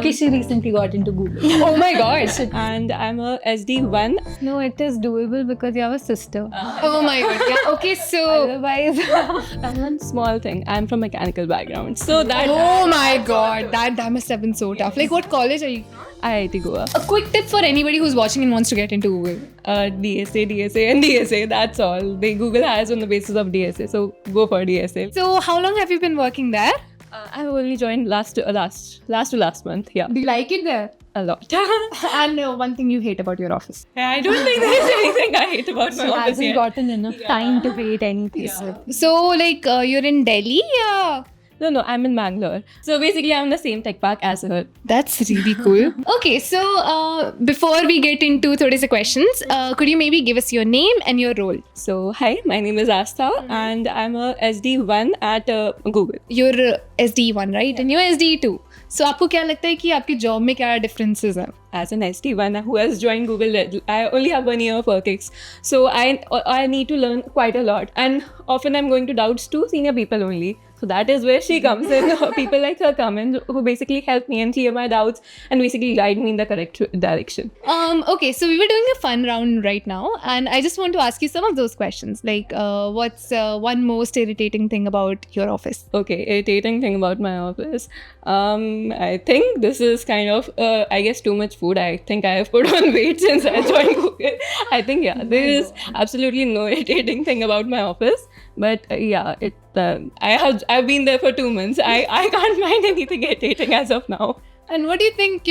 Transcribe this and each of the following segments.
Okay, she recently got into Google. Oh my gosh. And I'm a SD1. No, it is doable because you have a sister. Oh my god. Yeah. Okay, so. Otherwise, One small thing. I'm from mechanical background. So that Oh my god. That must have been so tough. Like, what college are you? IIT Goa. A quick tip for anybody who's watching and wants to get into Google. DSA, and DSA. That's all. Google hires on the basis of DSA. So go for DSA. So, how long have you been working there? I've only joined last to last month. Yeah, Do you like it there? a lot. And one thing you hate about your office. I don't think there's anything I hate about my she office hasn't yet. gotten enough time to wait anything. So, like, you're in Delhi? Yeah. No, I'm in Bangalore. So basically, I'm in the same tech park as her. That's really cool. Okay, so before we get into today's questions, could you maybe give us your name and your role? So hi, my name is Astha, and I'm a SD1 at Google. You're SD1, right? And you're SD2. So आपको क्या लगता है कि आपकी job में क्या differences हैं? As an SD1 who has joined Google, I only have 1 year of work ex. So I need to learn quite a lot. And often I'm going to doubts to senior people only. So that is where she comes in. People like her come in who basically help me and clear my doubts and basically guide me in the correct direction. Okay, so we were doing a fun round right now. And I just want to ask you some of those questions. Like, what's one most irritating thing about your office? Okay, irritating thing about my office. I think this is kind of, I guess, too much food. I think I have put on weight since I joined Google. I think, yeah, there is absolutely no irritating thing about my office. But yeah, I've been there for 2 months. I can't find anything irritating as of now. And what do you think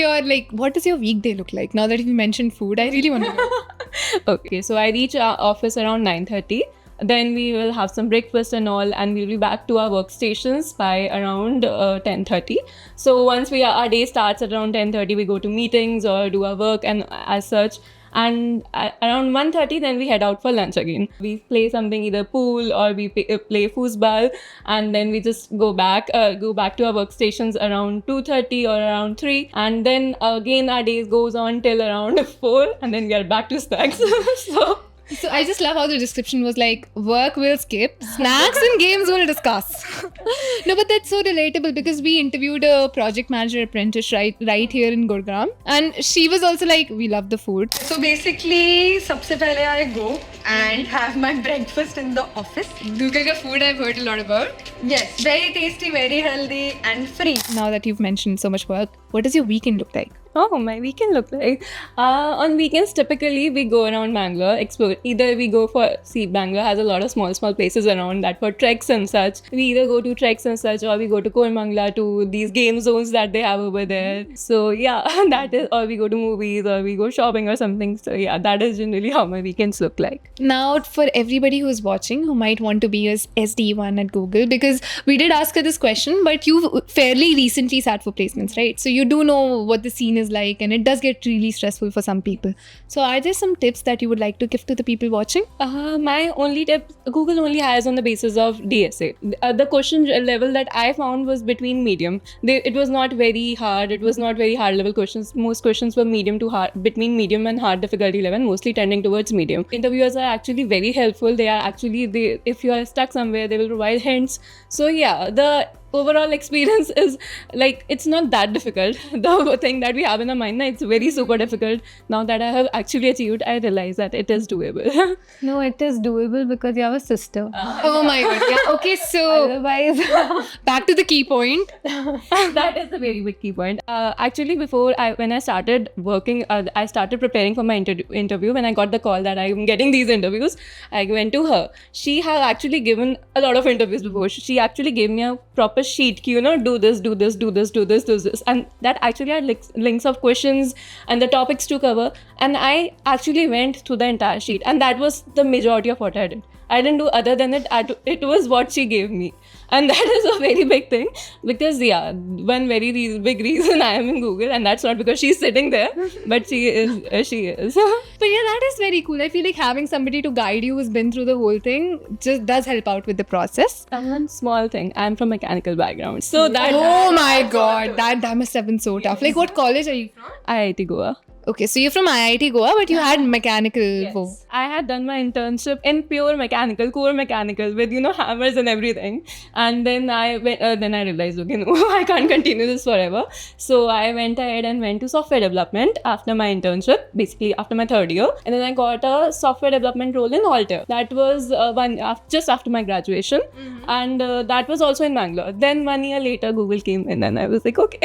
what does your weekday look like? Now that you mentioned food, I really want to know. Okay, so I reach our office around 9:30. Then we will have some breakfast and all, and we'll be back to our workstations by around 10:30. So once our day starts at around 10:30, we go to meetings or do our work and as such. And around 1:30, then we head out for lunch again. We play something, either pool or we play foosball, and then we just go back to our workstations around 2:30 or around 3, and then again our day goes on till around 4, and then we are back to snacks. So I just love how the description was like, work will skip, snacks and games will discuss. No, but that's so relatable because we interviewed a project manager apprentice right here in Gurgaon, and she was also like, we love the food. So basically, सबसे पहले I go and have my breakfast in the office. Google ka food I've heard a lot about. Yes, very tasty, very healthy and free. Now that you've mentioned so much work, what does your weekend look like? Oh, my weekend look like? On weekends, typically, we go around Bangalore, explore. Either we go Bangalore has a lot of small places around that for treks and such. We either go to treks and such, or we go to Koramangala to these game zones that they have over there. So yeah, that is, or we go to movies, or we go shopping or something. So yeah, that is generally how my weekends look like. Now, for everybody who's watching who might want to be a SD1 at Google, because we did ask her this question, but you fairly recently sat for placements, right? So you do know what the scene is like, and it does get really stressful for some people. So are there some tips that you would like to give to the people watching? My only tip, Google only hires on the basis of DSA. The question level that I found was between medium. It was not very hard. It was not very hard level questions. Most questions were medium to hard, between medium and hard difficulty level, mostly tending towards medium. Interviewers are actually very helpful. If you are stuck somewhere, they will provide hints. So yeah, the overall experience is like, it's not that difficult. The thing that we have in our mind, it's very super difficult. Now that I have actually achieved, I realize that it is doable. No, it is doable because you have a sister. Oh my god. Yeah. Okay, so Otherwise, back to the key point. That is a very big key point. Actually, when I started working, I started preparing for my interview. When I got the call that I'm getting these interviews, I went to her. She had actually given a lot of interviews before. She actually gave me a proper sheet, do this, and that actually had links of questions and the topics to cover, and I actually went through the entire sheet, and that was the majority of what I did. I didn't do other than it. It was what she gave me, and that is a very big thing, because yeah, one very big reason I am in Google, and that's not because she's sitting there, but she is. But yeah, that is very cool. I feel like having somebody to guide you who's been through the whole thing just does help out with the process. One small thing, I'm from mechanical background, so that Oh my god, that must have been so tough. Like, what college are you from? IIT Goa. Okay, so you're from IIT Goa, but you had mechanical. I had done my internship in pure mechanical, core mechanical, with hammers and everything. And then I went. Then I realized, okay, no, I can't continue this forever. So I went ahead and went to software development after my internship, basically after my third year. And then I got a software development role in Altair. That was just after my graduation, and that was also in Bangalore. Then 1 year later, Google came in, and I was like, okay.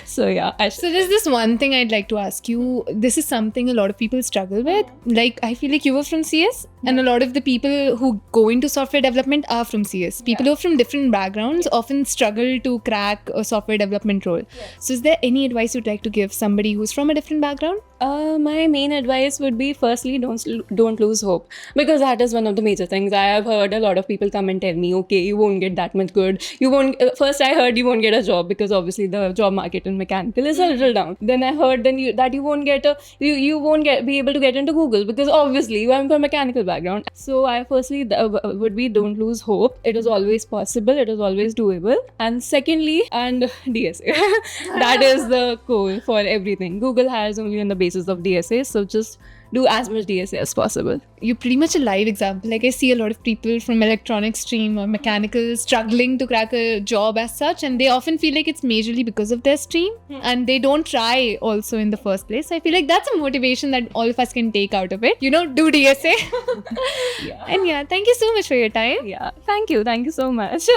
So yeah, So there's this one thing I'd like to ask you. This is something a lot of people struggle with. Like, I feel like you were from CS, and a lot of the people who go into software development are from CS. People who are from different backgrounds often struggle to crack a software development role. So is there any advice you'd like to give somebody who's from a different background? My main advice would be, firstly, don't lose hope, because that is one of the major things. I have heard a lot of people come and tell me, okay, you won't get that much good. You won't. First, I heard you won't get a job because obviously the job market in mechanical is a little down. Then I heard that you won't be able to get into Google because obviously you are from a mechanical background. So I firstly would be, don't lose hope. It is always possible. It is always doable. And secondly, and DSA, that is the goal for everything. Google hires only on the basis of DSA, so just do as much DSA as possible. You're pretty much a live example. Like, I see a lot of people from electronics stream or mechanical struggling to crack a job as such, and they often feel like it's majorly because of their stream, and they don't try also in the first place. So I feel like that's a motivation that all of us can take out of it. Do DSA. Yeah. And yeah, thank you so much for your time. Yeah. Thank you so much.